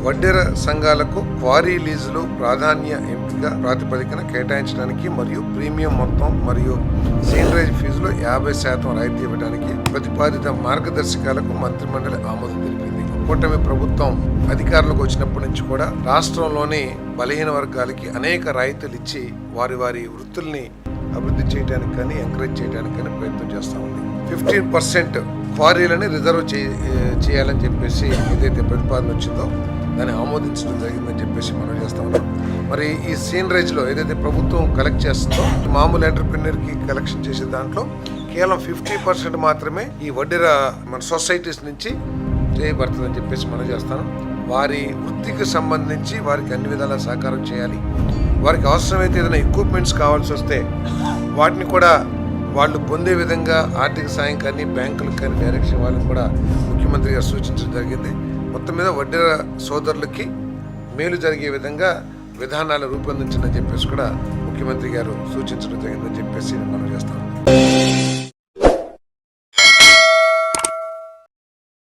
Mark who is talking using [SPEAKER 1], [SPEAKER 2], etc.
[SPEAKER 1] వడ్డెర సంఘాలకు క్వారీ లీజులు ప్రాధాన్య ఎంపిక ప్రాతిపదికన కేటాయించడానికి మరియు ప్రీమియం మొత్తం మరియు సీనరేజ్ ఫీజులో 50% రాయితీ ఇవ్వడానికి ప్రతిపాదిత మార్గదర్శకాలకు మంత్రిమండలి ఆమోదం తెలిపింది. కూటమి ప్రభుత్వం అధికారులకు వచ్చినప్పటి నుంచి కూడా రాష్ట్రంలోని బలహీన వర్గాలకి అనేక రాయితీలు ఇచ్చి వారి వృత్తుల్ని అభివృద్ధి చేయడానికి కానీ ఎంకరేజ్ చేయడానికి కానీ ప్రయత్నం చేస్తూ ఉంది. 15% క్వారీలని రిజర్వ్ చేయాలని చెప్పేసి ఏదైతే ప్రతిపాదన వచ్చిందో దాన్ని ఆమోదించడం జరిగిందని చెప్పేసి మనం చేస్తా ఉన్నాం. మరి ఈ సీనరేజ్లో ఏదైతే ప్రభుత్వం కలెక్ట్ చేస్తుందో మామూలు ఎంటర్ప్రెన్యూర్కి కలెక్షన్ చేసే దాంట్లో కేవలం 50% మాత్రమే ఈ వడ్డెర మన సొసైటీస్ నుంచి చేయబడుతుందని చెప్పేసి మనం చేస్తాను. వారి వృత్తికి సంబంధించి వారికి అన్ని విధాలా సహకారం చేయాలి. వారికి అవసరమైతే ఏదైనా ఎక్విప్మెంట్స్ కావాల్సి వస్తే వాటిని కూడా వాళ్ళు పొందే విధంగా ఆర్థిక సాయం కానీ బ్యాంకులకు కానీ డైరెక్షన్ వాళ్ళని కూడా ముఖ్యమంత్రి గారు సూచించడం జరిగింది. మొత్తం మీద వడ్డెర సోదరులకి మేలు జరిగే విధంగా విధానాలు రూపొందించని చెప్పేసి కూడా ముఖ్యమంత్రి గారు సూచించడం జరిగిందని చెప్పేసి మనం చేస్తాం.